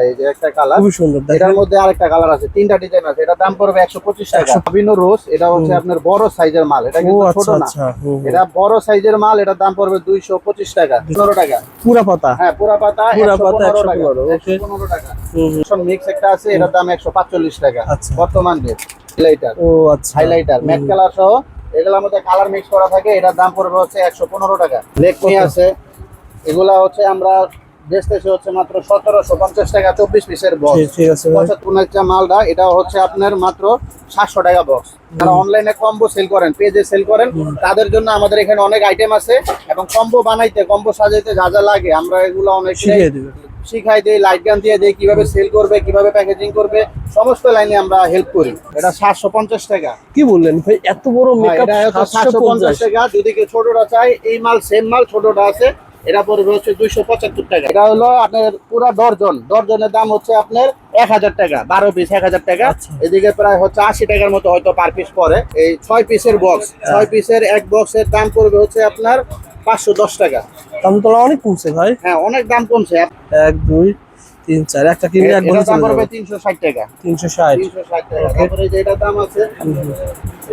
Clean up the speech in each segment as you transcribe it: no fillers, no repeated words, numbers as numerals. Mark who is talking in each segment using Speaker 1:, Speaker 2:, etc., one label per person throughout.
Speaker 1: এই যে একটা কালার
Speaker 2: খুব সুন্দর,
Speaker 1: এটার মধ্যে আরেকটা কালার আছে, তিনটা ডিজাইন আছে। এটা দাম পড়বে 125 টাকা। বিভিন্ন রোজ, এটা হচ্ছে আপনার বড় সাইজের মাল, এটা কিন্তু ছোট না, এটা বড় সাইজের মাল। এটার দাম পড়বে 225 টাকা। 15 টাকা
Speaker 2: পুরা পাতা।
Speaker 1: হ্যাঁ, পুরা পাতা 115 টাকা।
Speaker 2: ওকে
Speaker 1: 115 টাকা। মিক্স একটা আছে, এটার দাম 145 টাকা
Speaker 2: আচ্ছা।
Speaker 1: বর্তমান রেট। হাইলাইটার,
Speaker 2: ও আচ্ছা,
Speaker 1: হাইলাইটার ম্যাট কালার সহ, এগুলোর মধ্যে কালার মিক্স করা থাকে। এটার দাম পড়বে হচ্ছে 115 টাকা। লেকমি আছে, এগুলা হচ্ছে আমরা বেচতেছি হচ্ছে মাত্র 1750 টাকা 24 পিসের বক্স।
Speaker 2: ঠিক আছে ভাই।
Speaker 1: 75 মালটা, এটা হচ্ছে আপনার মাত্র 700 টাকা বক্স। যারা অনলাইনে কম্বো সেল করেন, পেজে সেল করেন, তাদের জন্য আমাদের এখানে অনেক আইটেম আছে এবং কম্বো বানাইতে, কম্বো সাজাইতে যা যা লাগে আমরা এগুলো অনেক শিখাই দিই, লাইট গান দিয়ে দিই, কিভাবে সেল করবে, কিভাবে প্যাকেজিং করবে, সমস্ত লাইনে আমরা হেল্প করি। এটা 750 টাকা।
Speaker 2: কি বললেন ভাই, এত বড় মেকআপ?
Speaker 1: 750 টাকা। যদি কেউ ছোটটা চাই, এই মাল সেম মাল ছোটটা আছে, এটা পড়বে হচ্ছে 275 টাকা। এটা হলো আপনার পুরা ডর্জন, ডর্জনের দাম হচ্ছে আপনার 1000 টাকা। 12 পিস 1000 টাকা। এদিকে প্রায় হচ্ছে 80 টাকার মতো হয়তো পার পিস পড়ে। এই 6 পিসের বক্স, 6 পিসের এক বক্সের দাম পড়বে হচ্ছে আপনার 510 টাকা।
Speaker 2: দাম তো অনেক কমছে ভাই।
Speaker 1: হ্যাঁ, অনেক দাম কমছে।
Speaker 2: 1 2 3 4 একটা কিনলে এক বছর
Speaker 1: দাম পড়বে 360 টাকা।
Speaker 2: 360
Speaker 1: টাকা। তারপরে যে এটার দাম আছে,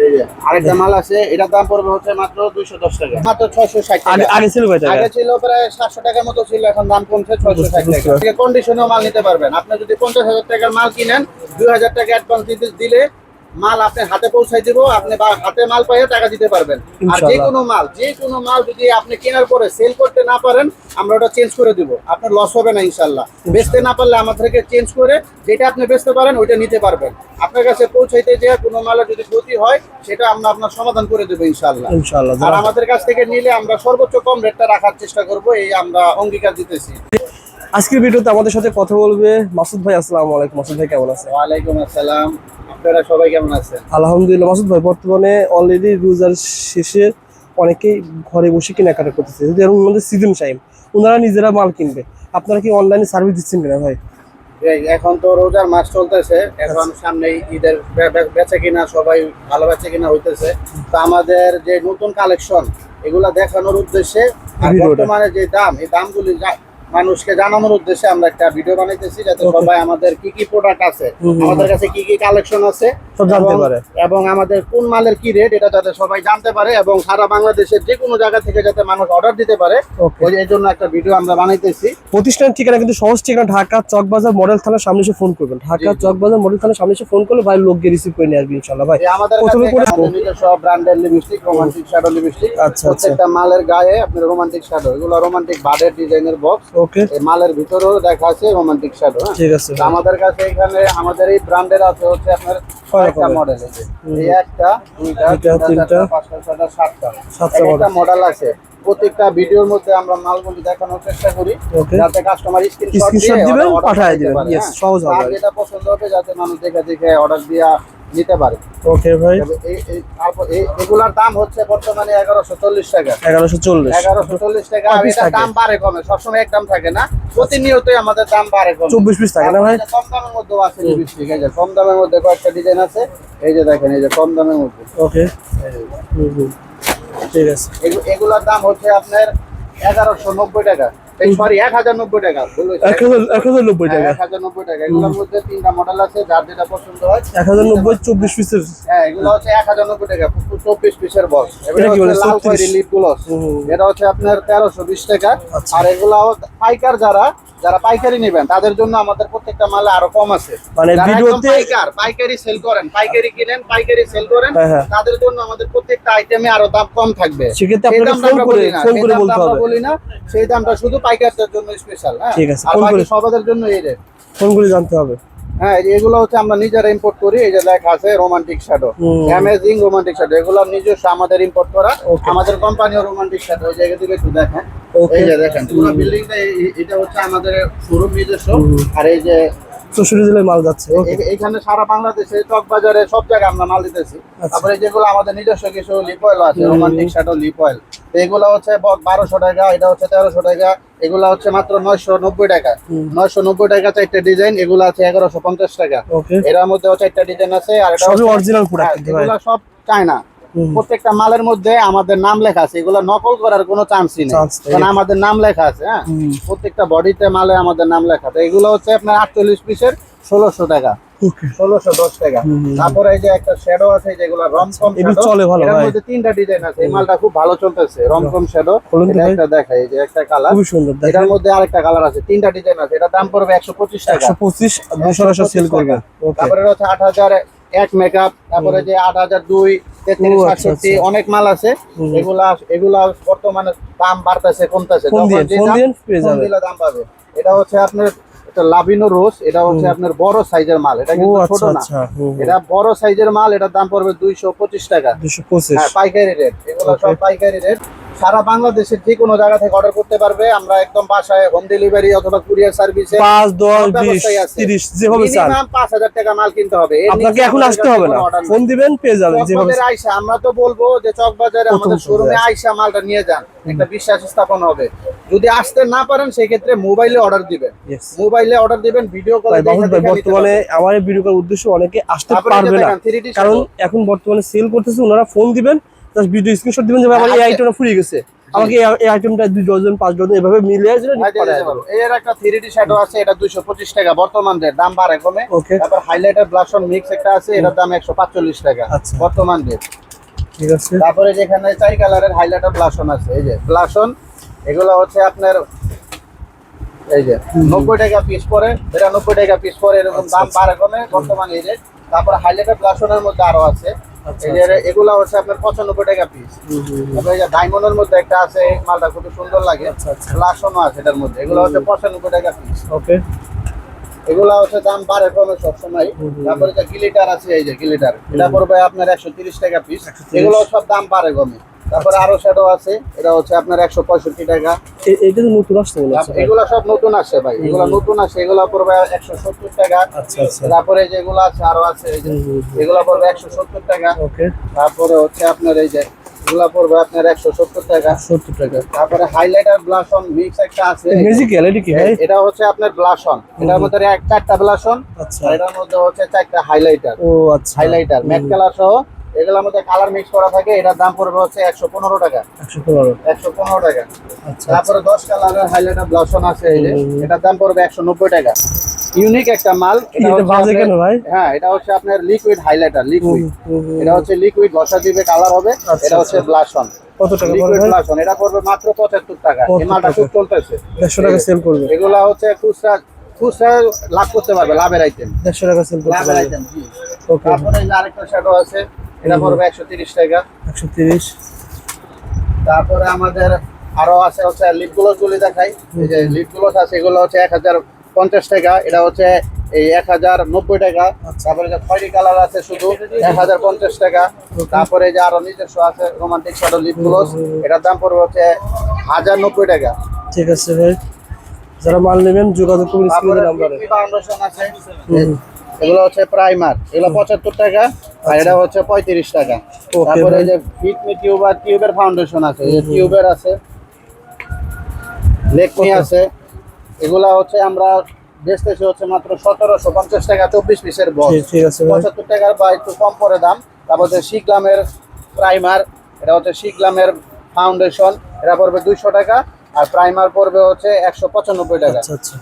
Speaker 1: এই যে আরেকটা মাল আছে, এটার দাম পড়বে হচ্ছে মাত্র 210 টাকা, মাত্র 660 টাকা।
Speaker 2: আগে ছিল কয় টাকা?
Speaker 1: আগে ছিল প্রায় 700 টাকার মতো ছিল, এখন দাম কমছে 660 টাকা। কন্ডিশনেও মাল নিতে পারবেন। আপনি যদি 50,000 টাকার মাল কিনেন, 2000 টাকা অ্যাডভান্স দিলে মাল আপনার হাতে পৌঁছাই দিব, আপনি হাতে মাল পাইয়ে টাকা দিতে পারবেন। আর যে কোনো মাল যদি আপনি কেনার পরে সেল করতে না পারেন, আমরা ওটা চেঞ্জ করে দিব, আপনার লস হবে না ইনশাল্লাহ। বেচতে না পারলে আমাদের থেকে চেঞ্জ করে যেটা আপনি বেচতে পারেন ওইটা নিতে পারবেন। আপনার কাছে পৌঁছাইতে যে কোনো মালের যদি ক্ষতি হয়, সেটা আমরা আপনার সমাধান করে দেবো ইনশাল্লাহ। আর আমাদের কাছ থেকে নিলে আমরা সর্বোচ্চ কম রেটটা রাখার চেষ্টা করব, এই আমরা অঙ্গীকার দিতেছি।
Speaker 2: আজকের ভিডিওতে আমাদের সাথে কথা বলবে মাসুদ ভাই। আসসালামু আলাইকুম। মাসুদ ভাই কেমন আছেন?
Speaker 1: ওয়ালাইকুম আসসালাম। আপনারা সবাই কেমন আছেন?
Speaker 2: আলহামদুলিল্লাহ। মাসুদ ভাই, বর্তমানে অলরেডি রোজার শেষে অনেকেই ঘরে বসে কেনাকাটা করতেছে, যদি এর মধ্যে সিজন টাইম, ওনারা নিজেরা মাল কিনবে, আপনারা কি অনলাইনে সার্ভিস দিচ্ছেন কিনা ভাই?
Speaker 1: এখন তো রোজার মাস চলতেছে, এখন সামনে ঈদের বেচা কিনা, সবাই ভালো বেচা কিনা হইতেছে। তো আমাদের যে নতুন কালেকশন, এগুলা দেখানোর উদ্দেশ্যে আর বর্তমানে যে দাম, এই দামগুলি মানুষকে জানানোর উদ্দেশ্যে আমরা একটা ভিডিও বানাইতেছি, যাতে সবাই আমাদের কি কি প্রোডাক্ট আছে, আমাদের কাছে কি কি কালেকশন আছে
Speaker 2: সব জানতে পারে,
Speaker 1: এবং আমাদের কোন মালের কি রেট, এটা যাতে সবাই জানতে পারে এবং সারা বাংলাদেশের যে কোনো জায়গা থেকে যাতে মানুষ অর্ডার দিতে পারে, এই জন্য একটা ভিডিও আমরা বানাইতেছি।
Speaker 2: প্রতিষ্ঠান ঠিকানা কিন্তু সহজ ঠিকানা, ঢাকা চকবাজার মডেল থানার সামনে এসে ফোন করবেন। ঢাকা চকবাজার মডেল থানার সামনে এসে ফোন করলে ভাই লোক গিয়ে রিসিভ করে নিয়ে আসবে ইনশাআল্লাহ। ভাই
Speaker 1: আমাদের নিজস্ব ব্র্যান্ডের লিপস্টিক, রোমান্টিক শ্যাডো লিপস্টিক। প্রত্যেকটা মালের গায়ে আপনার রোমান্টিক শ্যাডো, এগুলো রোমান্টিক বার্ডের ডিজাইনের বক্স। ওকে, এই মালের ভিতরেও দেখা আছে রোমান্টিক শ্যাডো। ঠিক আছে। আমাদের কাছে এখানে আমাদের এই ব্র্যান্ডের আছে হচ্ছে আপনার 6টা মডেল। এই একটা, দুইটা, তিনটা, পাঁচটা, ছয়টা, সাতটা মডেল আছে। প্রত্যেকটা ভিডিওর মধ্যে আমরা মালগুলি দেখানোর চেষ্টা করি, যাতে কাস্টমার স্ক্রিনশট দিয়ে পাঠিয়ে দিবেন। সহজ হবে, যেটা পছন্দ হবে যাতে মানুষ দেখে অর্ডার দিয়া নিতে পারে। ওকে ভাই। এগুলার দাম হচ্ছে বর্তমানে 1140 টাকা। 1140 টাকা। এটা দাম বাড়ে কমে, সবসময় এক দাম থাকে না, প্রতিনিয়তই আমাদের দাম বাড়ে কমে। 24 পিস থাকে না ভাই? কম দামের মধ্যেও আছে লিপস্টিক, এই যে কম দামের মধ্যে কয়েকটা ডিজাইন আছে, এই যে দেখেন, এই যে কম দামের মধ্যে। ওকে, ঠিক আছে। এগুলার দাম হচ্ছে আপনার 1190 টাকা, সরি 1090 টাকা। 1090 টাকা। 1090 টাকা। এগুলোর মধ্যে তিনটা মডেল আছে, যার যেটা পছন্দ হয়। 1090 24 পিসের। হ্যাঁ, এগুলো হচ্ছে 1090 টাকা 24 পিসের বক্স। এটা কি বলে? লাল খয়েরি লিপ গ্লস। এটা হচ্ছে আপনার 1320 টাকা। আর এগুলো পাইকার, যারা পাইকারি নেবেন তাদের জন্য আমাদের প্রত্যেকটা মালে আরো কম আছে। মানে ভিডিওতে পাইকারি সেল করেন, পাইকারি কিনেন, পাইকারি সেল করেন, তাদের জন্য আমাদের প্রত্যেকটা আইটেমে আরো দাম কম থাকবে। সেক্ষেত্রে আপনারা ফোন করে বলতে হবে, বলি না, সেই দামটা শুধু পাইকারদের জন্য স্পেশাল। হ্যাঁ, ঠিক আছে। আর বাকি সবাদের জন্য এই রেট, ফোন করে জানতে হবে। হ্যাঁ, এগুলো হচ্ছে আমরা নিজেরা ইম্পোর্ট করি। এই যে লেখা আছে romantic shadow, amazing romantic shadow, এগুলো নিজস্ব আমাদের ইম্পোর্ট করা। আমাদের কোম্পানিও রোমান্টিক শ্যাডো, ওই জায়গা থেকে একটু দেখেন, এই যে দেখেন পুরো বিল্ডিংটা, এটা হচ্ছে আমাদের শোরুম নিজস্ব। আর এই যে 64 জেলায় মাল যাচ্ছে এখানে, সারা বাংলাদেশে চকবাজারে সব জায়গায় আমরা মাল দিতেছি। তারপরে যেগুলো আমাদের নিজস্ব কিছু লিপ অয়েল আছে, রোমান্টিক শ্যাডো লিপ অয়েল, এগুলো হচ্ছে 1200 টাকা, এটা হচ্ছে 1300 টাকা, এগুলা হচ্ছে মাত্র 990 টাকা। 990 টাকা চারটা ডিজাইন, এগুলো আছে 1150 টাকা। এর মধ্যে হচ্ছে একটা ডিজাইন আছে, আর এটা সব অরিজিনাল প্রোডাক্ট, এগুলো সব চায়না। প্রত্যেকটা মালের মধ্যে আমাদের নাম লেখা আছে, এগুলো নকল করার কোনো চান্সই নেই, কারণ আমাদের নাম লেখা আছে। হ্যাঁ, প্রত্যেকটা বডিতে মালে আমাদের নাম লেখা আছে। এগুলো হচ্ছে আপনার 48 পিসের 1600 টাকা, 1610 টাকা। তারপরে এই যে একটা শ্যাডো আছে, যেগুলো রমকম শ্যাডো,
Speaker 2: চলে ভালো
Speaker 1: এর
Speaker 2: ভাই।
Speaker 1: মধ্যে 3টা ডিজাইন আছে। এই মালটা খুব ভালো চলতেছে, রমকম শ্যাডো। এটা একটা দেখাই, এই যে একটা কালার,
Speaker 2: খুব সুন্দর।
Speaker 1: এটার মধ্যে আরেকটা কালার আছে, 3টা ডিজাইন আছে। এটা দাম পড়বে 125 টাকা,
Speaker 2: 125 200 সেল করবেন। ওকে,
Speaker 1: তারপরে হচ্ছে 8001 মেকআপ, তারপরে যে 8002 33 67 অনেক মাল আছে। এগুলা বর্তমানে দাম বাড়তেছে কমতেছে, যখন যে দাম দিলে দাম পাবে। এটা হচ্ছে আপনার এটা লাভিনো রোজ, এটা হচ্ছে আপনার বড় সাইজের মাল, এটা কিন্তু ছোট না, এটা বড় সাইজের মাল। এটার দাম পড়বে 225 টাকা,
Speaker 2: 225।
Speaker 1: হ্যাঁ, পাইকারি রেট। এগুলো সব পাইকারি রেট। সারা বাংলাদেশের যে কোনো জায়গা থেকে অর্ডার করতে পারবে। আমরা একদম বাসায় হোম ডেলিভারি অথবা কুরিয়ার সার্ভিসে
Speaker 2: 5 10 20 30 যেভাবে চান।
Speaker 1: মিনিমাম 5000 টাকা মাল কিনতে হবে।
Speaker 2: আপনাকে এখন আসতে হবে না, ফোন দিবেন পেয়ে যাবেন। যেভাবে
Speaker 1: আইসা আমরা তো বলবো যে চকবাজারে আমাদের শোরুমে আইসা মালটা নিয়ে যান, একটা বিশ্বাস স্থাপন হবে। যদি আসতে না পারেন সেই ক্ষেত্রে মোবাইলে অর্ডার দিবেন, মোবাইলে অর্ডার দিবেন, ভিডিও কলে দেখে।
Speaker 2: বর্তমানে আমার এই ভিডিও করার উদ্দেশ্য অনেকে আসতে পারবে না, কারণ এখন বর্তমানে সেল করতেছে। ওনারা ফোন দিবেন, জাস্ট ভিডিও স্ক্রিনশট দিবেন যে আমার এই আইটেমটা ফুরিয়ে গেছে, আমাকে এই আইটেমটা 2 ডজন 5 ডজন এভাবে মিলিয়ে
Speaker 1: এর একটা 3D শ্যাডো আছে, এটা 225 টাকা বর্তমান রেট, দাম বাড়ে কমে। তারপর হাইলাইটার ব্লাশ অন মিক্স একটা আছে, এটার দাম 145 টাকা বর্তমান রেট।
Speaker 2: ঠিক আছে,
Speaker 1: তারপরে যেখানে 4 কালারের হাইলাইটার ব্লাশ অন আছে, এই যে ব্লাশ অন, এগুলো হচ্ছে আপনার এই যে 90 টাকা পিস পড়ে, এটা 90 টাকা পিস পড়ে, এরকম দাম বাড়ে কমে বর্তমান এই রেট। তারপর হাইলাইটার ব্লাশ অনের মধ্যে আরো আছে, এগুলা হচ্ছে আপনার 95 টাকা পিস। তারপরে এই যে ডায়মন্ডের মধ্যে একটা আছে, এই মালটা খুব সুন্দর লাগে, ব্লাশ অনও আছে এটার মধ্যে, এগুলো হচ্ছে 95 টাকা পিস।
Speaker 2: ওকে,
Speaker 1: এগুলা হচ্ছে দাম বাড়ে কমে সবসময়। তারপরে যে গিলিটার আছে, এই যে গিলিটার, এটা পড়বে আপনার 130 টাকা পিস। এগুলো সব দাম বাড়ে কমে। তারপরে আরো শ্যাডো আছে, এটা হচ্ছে আপনার 165 টাকা।
Speaker 2: এটা তো নতুন আসছে মনে হচ্ছে,
Speaker 1: এগুলো সব নতুন আসছে ভাই, এগুলো নতুন আসছে, এগুলো পড়বে 170 টাকা। তারপরে যেগুলো আছে আরো আছে, এই যে এগুলো পড়বে 170 টাকা।
Speaker 2: ওকে,
Speaker 1: তারপরে হচ্ছে আপনার এই যে এগুলো পড়বে আপনার 170 টাকা,
Speaker 2: 70 টাকা।
Speaker 1: তারপরে হাইলাইটার ব্লাশ অন মিক্স একটা আছে,
Speaker 2: ম্যাজিক্যাল, এটা কি ভাই?
Speaker 1: এটা হচ্ছে আপনার ব্লাশ অন, এটার মধ্যে 4টা ব্লাশ অন, আর এটার মধ্যে হচ্ছে 4টা হাইলাইটার।
Speaker 2: ও আচ্ছা,
Speaker 1: হাইলাইটার ম্যাট কালার সহ, এগুলোর মধ্যে কালার মিক্স করা থাকে। এটার দাম পড়বে হচ্ছে 115 টাকা, 115 টাকা। তারপরে 10 কালারের হাইলাইটার ব্লাশ অন আছে, এই যে এটার দাম পড়বে 190 টাকা। ইউনিক একটা মাল, এটা
Speaker 2: বাজে কেন ভাই?
Speaker 1: হ্যাঁ, এটা হচ্ছে আপনার লিকুইড হাইলাইটার, লিকুইড, এটা হচ্ছে লিকুইড, ঘষা দিবে কালার হবে। এটা হচ্ছে ব্লাশ অন।
Speaker 2: কত টাকা
Speaker 1: লিকুইড ব্লাশ অন, এটা পড়বে মাত্র 75 টাকা। এই মালটা খুব চলতেছে,
Speaker 2: 150 টাকা সেল করবে।
Speaker 1: এগুলা হচ্ছে খুচরা লাভ করতে পারবে, লাভের আইটেম,
Speaker 2: 150 টাকা সেল করতে
Speaker 1: লাভের
Speaker 2: পারবে।
Speaker 1: আইটেম। তারপরে এই যে আরেকটা শ্যাডো আছে, এটা পড়বে 130 টাকা,
Speaker 2: 130।
Speaker 1: তারপরে আমাদের আরো আছে হচ্ছে লিপ গ্লোস গুলি দেখাই, এই যে লিপ গ্লোস আছে, এগুলো হচ্ছে 1050 টাকা, এটা হচ্ছে এই 1090 টাকা। তারপরে যে খয়েরি কালার আছে শুধু 1050 টাকা। তারপরে যে আরো নিজস্ব আছে রোমান্টিক শ্যাডো লিপ গ্লোস, এটার দাম পড়বে হচ্ছে 1090 টাকা।
Speaker 2: ঠিক আছে ভাই, যারা মাল নেবেন যোগাযোগ করুন স্ক্রিনে নাম্বারে।
Speaker 1: ফাউন্ডেশন আছে, এগুলো হচ্ছে প্রাইমার, এগুলো 75 টাকা, আর এটা হচ্ছে 35 টাকা। তারপরে যে ফিটমি টিউব আর টিউবের ফাউন্ডেশন আছে, এই টিউবের আছে, লেকমি আছে, এগুলা হচ্ছে আমরা বেচতেছি হচ্ছে মাত্র 1750 টাকা 24 পিসের বক্স।
Speaker 2: ঠিক আছে,
Speaker 1: 75 টাকার বা একটু কম পড়ে দাম। তারপর যে শিগ্লামের প্রাইমার, এটা হচ্ছে শিগ্লামের ফাউন্ডেশন, এটা পড়বে 200 টাকা, আর প্রাইমার পড়বে হচ্ছে 195 টাকা।
Speaker 2: আচ্ছা,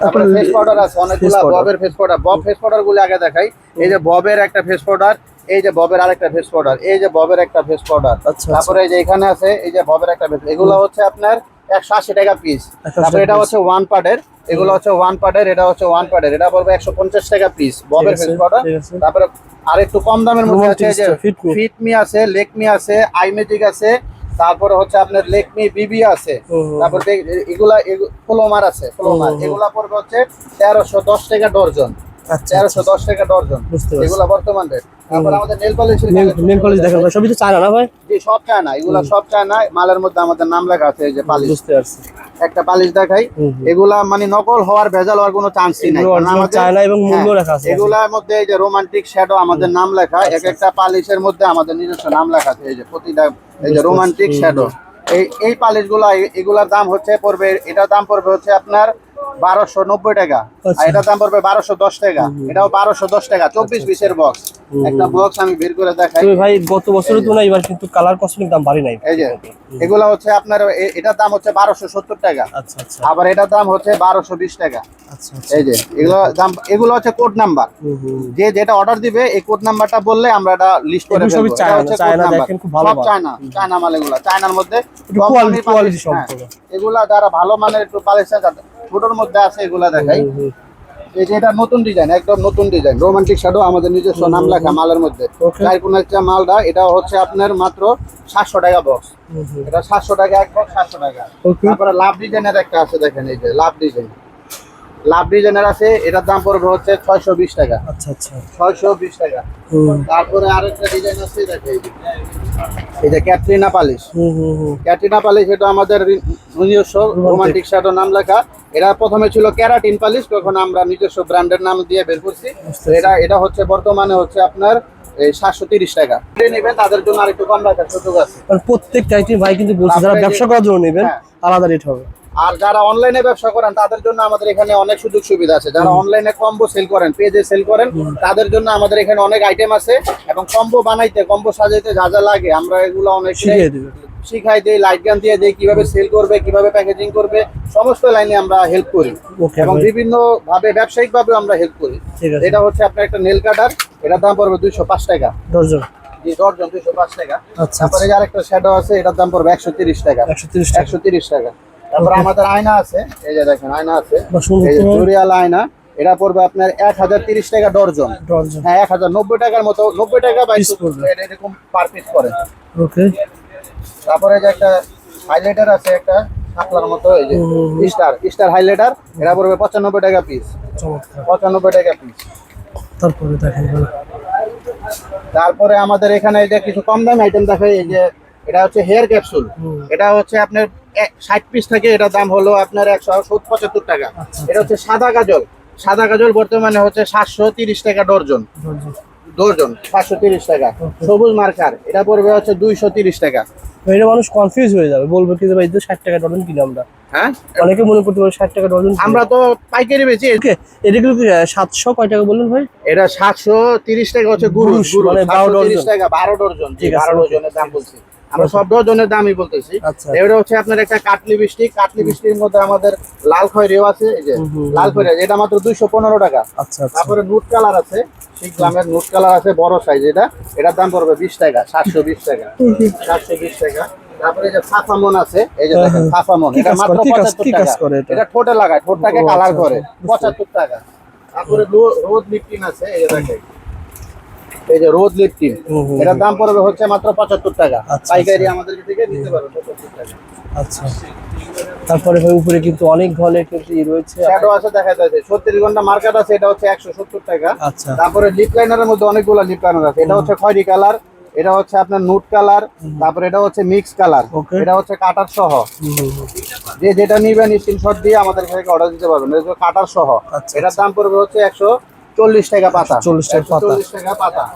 Speaker 1: তারপরে ফেস পাউডার আছে অনেকগুলা, ববের face powder, Bob face powder গুলো আগে দেখাই। এই যে ববের একটা ফেস পাউডার, এই যে ববের আরেকটা ফেস পাউডার, এই যে ববের একটা ফেস পাউডার। তারপরে এই যে এখানে আছে, এই যে ববের একটা ফেস, এগুলো হচ্ছে আপনার 180 টাকা পিস। তারপরে এটা হচ্ছে ওয়ান পার্টের, এগুলো হচ্ছে ওয়ান পার্টের, এটা হচ্ছে ওয়ান পার্টের, এটা পড়বে 150 টাকা পিস ববের ফেস পাউডার। তারপরে আর একটু কম দামের মধ্যে আছে, যে ফিটমি আছে, লেকমি আছে, আইমেজিক আছে, তারপরে হচ্ছে আপনার লেকমি বিবি আছে, তারপর এগুলা ফ্লোমার আছে, ফ্লোমার, এগুলা পড়বে হচ্ছে 1310 টাকা ডর্জন, 1310 টাকা ডর্জন, এগুলা বর্তমান রেট। তারপর আমাদের নেল পলিশ
Speaker 2: দেখেন ভাই, সবই তো চায়না না ভাই?
Speaker 1: জি, সব চায়না, এগুলা সব চায়না। মালের মধ্যে আমাদের নাম লেখা আছে, এই যে পালিশ,
Speaker 2: বুঝতে পারছি।
Speaker 1: একটা পালিশ দেখাই, এগুলা মানে নকল হওয়ার, ভেজাল হওয়ার কোনো চান্সই নাই,
Speaker 2: চায়না এবং মূল্য লেখা আছে।
Speaker 1: এগুলার মধ্যে এই যে রোমান্টিক শ্যাডো আমাদের নাম লেখা, এক একটা পালিশের মধ্যে আমাদের নিজস্ব নাম লেখা আছে, এই যে প্রতিটা, এই যে রোমান্টিক শ্যাডো, এই পালিশ গুলা, এগুলার দাম হচ্ছে পড়বে, এটার দাম পড়বে হচ্ছে আপনার 1290 টাকা। আর
Speaker 2: আচ্ছা।
Speaker 1: এটার দাম পড়বে 1210 টাকা। এটাও 1210 টাকা, 24-20 বক্স। একটা বক্স আমি বের করে দেখাই।
Speaker 2: তবে ভাই গত বছরের তুলনায় এবার কিন্তু কালার কসমেটিক দাম বাড়ে নাই।
Speaker 1: এই যে এগুলা হচ্ছে আপনার এটার দাম হচ্ছে 1270 টাকা।
Speaker 2: আচ্ছা আচ্ছা
Speaker 1: আবার এটার দাম হচ্ছে 1220 টাকা।
Speaker 2: আচ্ছা
Speaker 1: এই যে এগুলো হচ্ছে কোড নাম্বার। যে যেটা অর্ডার দিবে এই কোড নাম্বারটা বললে আমরা এটা লিস্ট করে
Speaker 2: এগুলো সবই
Speaker 1: ফেলবো।
Speaker 2: চায়না,
Speaker 1: এটা হচ্ছে কোড
Speaker 2: চায়না
Speaker 1: নাম্বার।
Speaker 2: দেখেন খুব ভালো
Speaker 1: সব
Speaker 2: মাল।
Speaker 1: চায়না মাল এগুলা। চায়নার মধ্যে
Speaker 2: একটু
Speaker 1: কম দামি
Speaker 2: কোয়ালিটি
Speaker 1: পালিশ, হ্যাঁ।
Speaker 2: সম্পূর্ণ।
Speaker 1: এগুলা যারা ভালো মানের একটু পালিশ ছোটর মধ্যে আছে এগুলা দেখাই। এই যে এটা নতুন ডিজাইন, একদম নতুন ডিজাইন, রোমান্টিক শ্যাডো, আমাদের নিজস্ব নাম লেখা মালের মধ্যে।
Speaker 2: Okay.
Speaker 1: চারকোনার মালটা এটা হচ্ছে আপনার মাত্র 700 টাকা বক্স। এটা 700 টাকা এক বক্স, 700 টাকা।
Speaker 2: Okay.
Speaker 1: তারপরে লাভ ডিজাইনের একটা আছে, দেখেন এই যে লাভ ডিজাইনের আছে, এটার দাম পড়বে হচ্ছে 620 টাকা।
Speaker 2: আচ্ছা আচ্ছা
Speaker 1: 620 টাকা। তারপরে আরেকটা ডিজাইন আছে, দেখেন এই যে ক্যাটরিনা পালিশ। ক্যাটরিনা পালিশ এটা আমাদের নিজস্ব রোমান্টিক শ্যাডো নাম লেখা। এটা প্রথমে ছিল ক্যারাটিন পালিশ, তখন আমরা নিজস্ব ব্র্যান্ডের নাম দিয়ে বের করছি। তো এটা হচ্ছে বর্তমানে হচ্ছে আপনার এই 730 টাকা। নেবেন তাদের জন্য আরেকটু কম রাখার সুযোগ আছে।
Speaker 2: আর প্রত্যেকটা আইটেম ভাই কিন্তু বলছে যারা
Speaker 1: তারপরে
Speaker 2: ব্যবসা
Speaker 1: যে-
Speaker 2: করার জন্য নেবেন
Speaker 1: হ্যাঁ।
Speaker 2: আলাদা রেট হবে।
Speaker 1: আর যারা অনলাইনে ব্যবসা করেন তাদের জন্য আমাদের এখানে অনেক সুযোগ সুবিধা আছে। যারা অনলাইনে কম্বো সেল করেন, পেজে সেল করেন, তাদের জন্য আমাদের এখানে অনেক আইটেম আছে। এবং কম্বো বানাইতে, কম্বো সাজাইতে যা যা লাগে আমরা এগুলো অনেক
Speaker 2: শিখিয়ে দিবেন।
Speaker 1: শিখাই দেই, লাইট গান দিয়ে দেই, কিভাবে সেল করবে, কিভাবে প্যাকেজিং করবে, সমস্ত লাইনে আমরা হেল্প করি।
Speaker 2: Okay,
Speaker 1: এবং
Speaker 2: ভাই।
Speaker 1: বিভিন্ন ভাবে ব্যবসায়িক ভাবে আমরা হেল্প করি।
Speaker 2: ঠিক আছে।
Speaker 1: এটা হচ্ছে আপনার একটা নেল কাটার, এটার দাম পড়বে 205 টাকা।
Speaker 2: ডজন।
Speaker 1: জি, ডজন 205 টাকা।
Speaker 2: আচ্ছা
Speaker 1: তারপরে যে আরেকটা শ্যাডো আছে, এটার দাম পড়বে 130 টাকা।
Speaker 2: 130 টাকা।
Speaker 1: 130 টাকা। তারপরে
Speaker 2: Okay.
Speaker 1: আমাদের আয়না আছে, এই যে দেখেন আয়না আছে,
Speaker 2: বা সুন্দর
Speaker 1: এই যে
Speaker 2: করে-
Speaker 1: জুরিয়াল আয়না। এটা পড়বে আপনার 1030 টাকা ডজন।
Speaker 2: ডজন।
Speaker 1: হ্যাঁ, 1090 টাকার মতো, 90 টাকা বাই
Speaker 2: Piece পড়বে।
Speaker 1: এরকম পার পিস করে।
Speaker 2: ওকে।
Speaker 1: তারপরে যে একটা হাইলাইটার আছে, একটা শাপলার মতো, এই যে স্টার হাইলাইটার, এটা পড়বে 95 টাকা পিস।
Speaker 2: চমৎকার।
Speaker 1: 95 টাকা পিস।
Speaker 2: তারপরে দেখেন ভাই।
Speaker 1: তারপরে আমাদের এখানে এই যে কিছু কম দামি আইটেম দেখাই। এই যে এটা হচ্ছে হেয়ার ক্যাপসুল। এটা হচ্ছে আপনার 60 পিস থাকে, এটার দাম হলো আপনার 175 টাকা। এটা হচ্ছে সাদা কাজল। সাদা কাজল বর্তমানে হচ্ছে 730 টাকা ডর্জন।
Speaker 2: ডজন।
Speaker 1: ডর্জন 730 টাকা। সবুজ মার্কার এটা পড়বে হচ্ছে 230 টাকা।
Speaker 2: তো এটা মানুষ কনফিউজ হয়ে যাবে, বলবে কি যে ভাই তো 60 টাকা ডজন কিনে আমরা।
Speaker 1: হ্যাঁ,
Speaker 2: অনেকে মনে করতে পারে 60 টাকা ডজন।
Speaker 1: আমরা তো পাইকারি বেচি।
Speaker 2: ওকে, এটা কিন্তু 700 কয় টাকা বললেন ভাই?
Speaker 1: এটা 730 টাকা হচ্ছে গুরুশ,
Speaker 2: মানে 12
Speaker 1: 730
Speaker 2: ডজন।
Speaker 1: টাকা 12 ডজন। জি,
Speaker 2: ঠিক আছে,
Speaker 1: 12 ডজনের দাম বলছি আমরা, সব ডজনের দামই বলতেছি।
Speaker 2: আচ্ছা।
Speaker 1: এটা হচ্ছে আপনার একটা কাটলি বৃষ্টির মধ্যে আমাদের লাল খয়েরিও আছে, এই যে লাল খয়েরি, এটা মাত্র 215 টাকা।
Speaker 2: আচ্ছা আচ্ছা।
Speaker 1: তারপরে নুট কালার আছে, শিখলামের নুট কালার আছে, বড় সাইজ, এটার দাম পড়বে 20 টাকা, 720 টাকা। 720 টাকা। তারপরে এই যে সাফামন আছে, এই যে দেখেন সাফামন,
Speaker 2: কি
Speaker 1: এটা
Speaker 2: কাজ
Speaker 1: মাত্র
Speaker 2: করে? কি কাজ
Speaker 1: 75
Speaker 2: কাজ
Speaker 1: টাকা।
Speaker 2: করে এটা?
Speaker 1: এটা ঠোঁটে লাগায়, ঠোঁটটাকে
Speaker 2: ও,
Speaker 1: কালার
Speaker 2: আচ্ছা,
Speaker 1: করে,
Speaker 2: আচ্ছা।
Speaker 1: 75 টাকা। তারপরে রোদ লিপটিন আছে, এই যে দেখেন, এই যে রোদ লিপটিন, এটার দাম পড়বে হচ্ছে মাত্র 75 টাকা।
Speaker 2: আচ্ছা,
Speaker 1: পাইকারি আমাদের থেকে নিতে পারবে 75 টাকা।
Speaker 2: আচ্ছা। তারপরে ভাই উপরে কিন্তু অনেক ধরনের কিন্তু রয়েছে।
Speaker 1: শ্যাডো আছে, দেখা যাচ্ছে 36 ঘন্টা মার্কেট আছে, এটা হচ্ছে 170 টাকা।
Speaker 2: আচ্ছা।
Speaker 1: তারপরে লিপ লাইনারের মধ্যে অনেকগুলো লিপ লাইনার আছে, এটা হচ্ছে খয়েরি কালার, এটা হচ্ছে আপনার নুট কালার, তারপরে এটা হচ্ছে মিক্স কালার,
Speaker 2: Okay.
Speaker 1: এটা হচ্ছে কাটার সহ। যে যেটা নিবেন স্ক্রিনশট দিয়ে আমাদের থেকে অর্ডার দিতে পারবেন। এটা হচ্ছে কাটার সহ।
Speaker 2: আচ্ছা,
Speaker 1: এটার দাম পড়বে হচ্ছে 140 টাকা পাতা।
Speaker 2: 140 টাকা পাতা।
Speaker 1: 140 টাকা পাতা।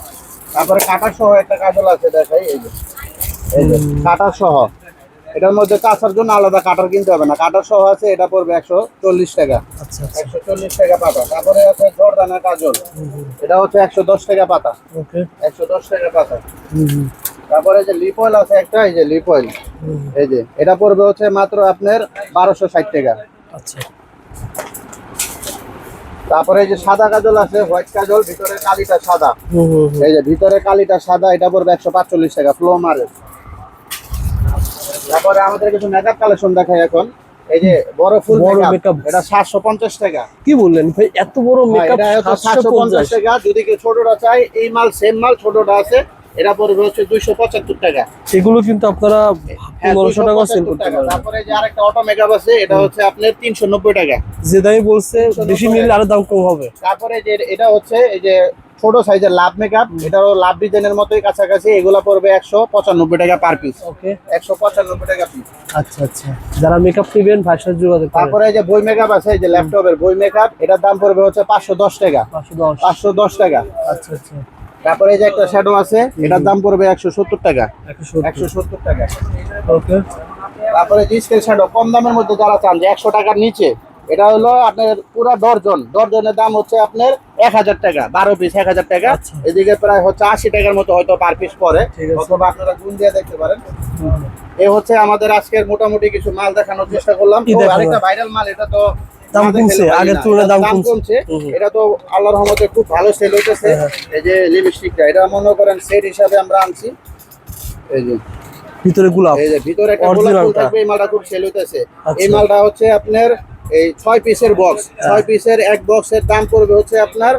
Speaker 1: তারপরে কাটার সহ একটা কাজল আছে, দেখাই, এই যে কাটার সহ। এটার মধ্যে কাঁচার জন্য আলাদা কাটার কিনতে হবে না, কাটার সহ আছে, এটা পড়বে 140 টাকা।
Speaker 2: আচ্ছা আচ্ছা।
Speaker 1: 140 টাকা পাতা। তারপরে আছে জর্দানা কাজল, এটা হচ্ছে 110 টাকা পাতা।
Speaker 2: ওকে।
Speaker 1: 110 টাকা পাতা। তারপরে যে লিপ অয়েল আছে একটা, এই যে লিপ অয়েল, এই যে এটা পড়বে হচ্ছে মাত্র আপনার 1260 টাকা।
Speaker 2: আচ্ছা।
Speaker 1: তারপরে এই যে সাদা কাজল আছে, হোয়াইট কাজল, ভিতরে কালিটা সাদা, এই যে ভিতরে কালিটা সাদা, এটা পড়বে 145 টাকা, ফ্লো মারে। তারপরে আমাদের কিছু মেকআপ কালেকশন দেখাই এখন। এই যে বড় ফুল
Speaker 2: বড়
Speaker 1: মেকআপ,
Speaker 2: makeup।
Speaker 1: এটা 750 টাকা।
Speaker 2: কি বললেন ভাই, এত বড় মেকআপ?
Speaker 1: এটা হচ্ছে 750 টাকা। যদি কেউ ছোটটা চাই, এই মাল সেম মাল, ছোটটা আছে, এটা পড়বে হচ্ছে 275 টাকা।
Speaker 2: এগুলো কিন্তু আপনারা
Speaker 1: হ্যাঁ,
Speaker 2: 1500 টাকা সেল
Speaker 1: 275
Speaker 2: করতে
Speaker 1: টাকা।
Speaker 2: পারবেন।
Speaker 1: তারপরে যে আরেকটা অটো মেকআপ আছে, এটা হচ্ছে আপনার 390 টাকা।
Speaker 2: যে দামই বলছে বেশি নিলে আরো দাম কম হবে।
Speaker 1: তারপরে যে এটা হচ্ছে এই যে ছোট সাইজের লাভ মেকআপ, এটাও লাভ ডিজাইনের মতোই কাছাকাছি, এগুলা পড়বে 195 টাকা পার পিস।
Speaker 2: ওকে।
Speaker 1: 195 টাকা পিস।
Speaker 2: আচ্ছা আচ্ছা। যারা মেকআপ নেবেন ভাইয়ের সাথে যোগাযোগ করবেন।
Speaker 1: তারপরে এই যে বই মেকআপ আছে, এই যে ল্যাপটপের বই মেকআপ, এটার দাম পড়বে হচ্ছে 510 টাকা।
Speaker 2: 510।
Speaker 1: 510 টাকা।
Speaker 2: আচ্ছা আচ্ছা।
Speaker 1: তারপরে এই যে একটা শ্যাডো আছে, এটার দাম পড়বে 170 টাকা।
Speaker 2: 170।
Speaker 1: 170 টাকা।
Speaker 2: ওকে।
Speaker 1: তারপরে যে স্কেল শ্যাডো কম দামের মধ্যে যারা চান যে 100 টাকার নিচে, এটা হলো আপনার পুরা ডর্জনের দাম হচ্ছে আপনার 1000 টাকা, 12 পিস 1000 টাকা।
Speaker 2: আচ্ছা।
Speaker 1: এদিকে প্রায় হচ্ছে 80 টাকার মতো হয়তো পার পিস পড়ে,
Speaker 2: ঠিক আছে।
Speaker 1: অথবা আপনারা গুণ দিয়ে দেখতে পারেন। এই হচ্ছে আমাদের আজকের মোটামুটি কিছু মাল দেখানোর চেষ্টা করলাম।
Speaker 2: কি
Speaker 1: তো
Speaker 2: দেখাবো?
Speaker 1: আরেকটা ভাইরাল মাল, এটা তো
Speaker 2: দাম
Speaker 1: না দেখালে
Speaker 2: কমছে,
Speaker 1: হয়
Speaker 2: আগের
Speaker 1: না।
Speaker 2: তুলনায়
Speaker 1: এটা
Speaker 2: দাম
Speaker 1: দাম
Speaker 2: কমছে।
Speaker 1: কমছে।
Speaker 2: হুম।
Speaker 1: এটা তো আল্লাহর রহমতে খুব ভালো সেল হইতেছে।
Speaker 2: হ্যাঁ।
Speaker 1: এই যে লিপস্টিকটা, এটা মনে করেন সেট হিসাবে আমরা আনছি। এই যে
Speaker 2: ভিতরে গোলাপ
Speaker 1: এই যে ভিতরে একটা গোলাপ ফুল
Speaker 2: অরিজিনালটা।
Speaker 1: থাকবে, এই মালটা খুব সেল হইতেছে।
Speaker 2: আচ্ছা।
Speaker 1: এই মালটা হচ্ছে আপনার এই 6 পিসের বক্স, 6 পিসের এক বক্সের দাম পড়বে হচ্ছে আপনার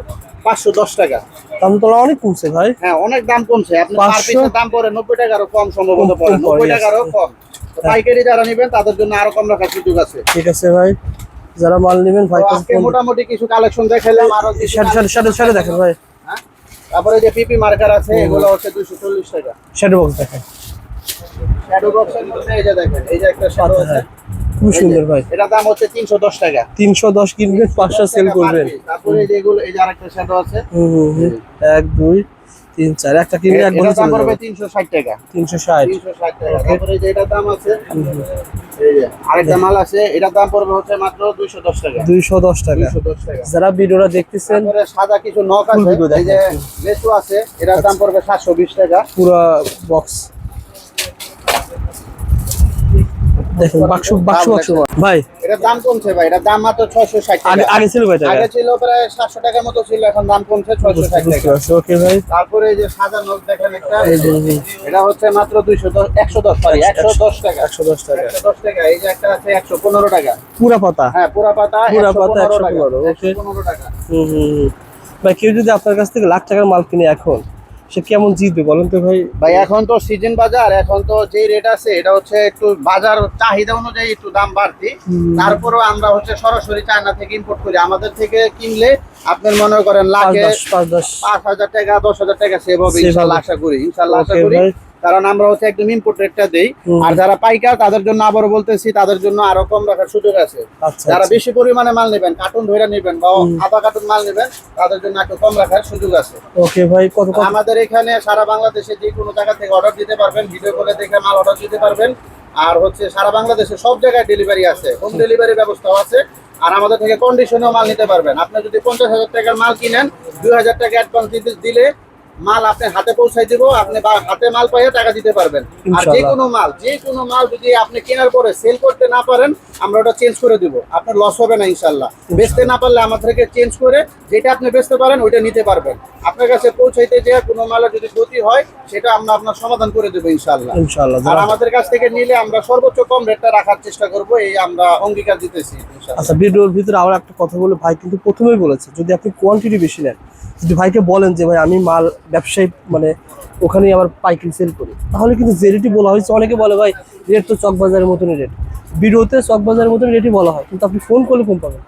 Speaker 1: 510 টাকা।
Speaker 2: দাম তো অনেক কমছে ভাই।
Speaker 1: হ্যাঁ, অনেক দাম কমছে। আপনার পার
Speaker 2: 500
Speaker 1: পিসের দাম পড়ে 90 টাকারও কম সম্ভবত
Speaker 2: কম
Speaker 1: পড়ে,
Speaker 2: পড়ে,
Speaker 1: 90
Speaker 2: yes।
Speaker 1: টাকারও কম। তো পাইকারি যারা নেবেন তাদের জন্য আরো কম রাখার সুযোগ আছে।
Speaker 2: ঠিক আছে ভাই, যারা মাল নেবেন ভাই
Speaker 1: তো
Speaker 2: কাছে
Speaker 1: আজকে
Speaker 2: ফোন
Speaker 1: মোটামুটি কিছু কালেকশন দেখাইলাম, আরো কিছু
Speaker 2: সাড়ে দেখেন ভাই,
Speaker 1: হ্যাঁ? তারপরে যে পিপি মার্কার আছে, এগুলো হচ্ছে 240 টাকা।
Speaker 2: শ্যাডো বক্স দেখেন,
Speaker 1: শ্যাডো বক্সের মধ্যে এই যে দেখেন, এই যে একটা শ্যাডো আছে,
Speaker 2: খুব সুন্দর ভাই।
Speaker 1: এটার দাম হচ্ছে 310 টাকা।
Speaker 2: 310 কিনবেন 500 সেল করবেন।
Speaker 1: তারপরে এই যে এগুলো, এই যে আরেকটা শ্যাডো আছে,
Speaker 2: 1 2 3 4, একটা কিনলে এক বছর
Speaker 1: এটার দাম
Speaker 2: চলে
Speaker 1: পড়বে
Speaker 2: যাবে।
Speaker 1: 360 টাকা।
Speaker 2: 360।
Speaker 1: 360 টাকা। তারপরে এই যে এটার দাম আছে, এই যে আরেকটা মাল আছে, এটার দাম পড়বে হচ্ছে মাত্র 210 টাকা।
Speaker 2: 210 টাকা।
Speaker 1: 210 টাকা।
Speaker 2: যারা ভিডিওটা দেখতেছেন
Speaker 1: তারপরে সাদা কিছু নখ
Speaker 2: ফুল
Speaker 1: আছে,
Speaker 2: ভিডিও
Speaker 1: এই যে
Speaker 2: দেখেন।
Speaker 1: লেসু আছে, এটার দাম পড়বে 720 টাকা।
Speaker 2: পুরো বক্স দেখেন, বাক্স বাক্স বাক্স ভাই।
Speaker 1: এটার দাম কমছে ভাই, এটার দাম মাত্র 660
Speaker 2: আগে
Speaker 1: টাকা।
Speaker 2: আগে ছিল কয় টাকা?
Speaker 1: আগে ছিল প্রায় 700 টাকার মতো ছিল, এখন দাম কমছে 660 টাকা।
Speaker 2: ওকে ভাই।
Speaker 1: তারপরে এই যে সাদা নখ দেখেন একটা,
Speaker 2: এই যে, এই যে।
Speaker 1: এটা হচ্ছে মাত্র 110 সরি 110 টাকা।
Speaker 2: 110 টাকা।
Speaker 1: 110 টাকা। এই যে একটা আছে 115 টাকা।
Speaker 2: পুরা পাতা।
Speaker 1: হ্যাঁ, পুরা পাতা
Speaker 2: পুরা পাতা
Speaker 1: 115 টাকা।
Speaker 2: 115, ওকে।
Speaker 1: 115 টাকা।
Speaker 2: ভাই কেউ যদি আপনার কাছ থেকে লাখ টাকার মাল কিনে এখন, সে কেমন জিতবে বলেন তো ভাই?
Speaker 1: ভাই এখন তো সিজন বাজার, এখন তো যে রেট আছে এটা হচ্ছে একটু বাজার চাহিদা অনুযায়ী একটু দাম বাড়তি। তারপরেও আমরা হচ্ছে সরাসরি চায়না থেকে ইম্পোর্ট করি। আমাদের থেকে কিনলে আপনার মনে করেন লাখে 5,000 টাকা 10,000 টাকা সেভ হবে ইনশাআল্লাহ, আশা করি। ইনশাআল্লাহ আশা করি, কারণ আমরা হচ্ছে একদম ইম্পোর্ট রেটটা দেই। আর যারা পাইকার তাদের জন্য আবারও বলতেছি, তাদের জন্য আরো কম রাখার সুযোগ আছে।
Speaker 2: আচ্ছা,
Speaker 1: যারা বেশি পরিমাণে মাল নেবেন, কার্টুন ধরে নেবেন বা আধা কার্টুন মাল নেবেন, তাদের জন্য একটু কম রাখার সুযোগ আছে।
Speaker 2: ওকে ভাই, কত কত?
Speaker 1: আমাদের এখানে সারা বাংলাদেশে যে কোনো জায়গা থেকে অর্ডার দিতে পারবেন, ভিডিও কলে দেখে মাল অর্ডার দিতে পারবেন। আর হচ্ছে সারা বাংলাদেশে সব জায়গায় ডেলিভারি আছে, হোম ডেলিভারি ব্যবস্থাও আছে। আর আমাদের থেকে কন্ডিশনেও মাল নিতে পারবেন। আপনি যদি 50,000 টাকার মাল কিনেন, 2,000 টাকা অ্যাডভান্স দিলে মাল আপনি হাতে পৌঁছাই দিব, আপনি হাতে মাল পাইয়ে টাকা দিতে পারবেন। আর যে কোনো মাল যদি আপনি কেনার পরে সেল করতে না পারেন, আমরা ওটা চেঞ্জ করে দিব, আপনার লস হবে না ইনশাল্লাহ। বেচতে না পারলে আমাদের থেকে চেঞ্জ করে যেটা আপনি বেচতে পারেন ওইটা নিতে পারবেন। আপনার কাছে পৌঁছাইতে যে কোনো মালের যদি ক্ষতি হয়, সেটা আমরা আপনার সমাধান করে দেবো ইনশাল্লাহ।
Speaker 2: ইনশাআল্লাহ।
Speaker 1: আর আমাদের কাছ থেকে নিলে আমরা সর্বোচ্চ কম রেটটা রাখার চেষ্টা করব, এই আমরা অঙ্গীকার দিতেছি ইনশাআল্লাহ।
Speaker 2: আচ্ছা, ভিডিওর ভিতরে আবার একটা কথা বলে, ভাই কিন্তু প্রথমেই বলেছে যদি আপনি কোয়ান্টিটি বেশি নেন, যদি ভাইকে বলেন যে ভাই আমি মাল ব্যবসায়ী মানে ওখানেই আমার পাইকারি সেল করি, তাহলে কিন্তু যে রেটই বলা হয়েছে, অনেকে বলে ভাই রেট তো চকবাজারের মতনই রেট, ভিডিওতে চকবাজারের মতন রেটই বলা হয়, কিন্তু আপনি ফোন করলে কম পাবেন।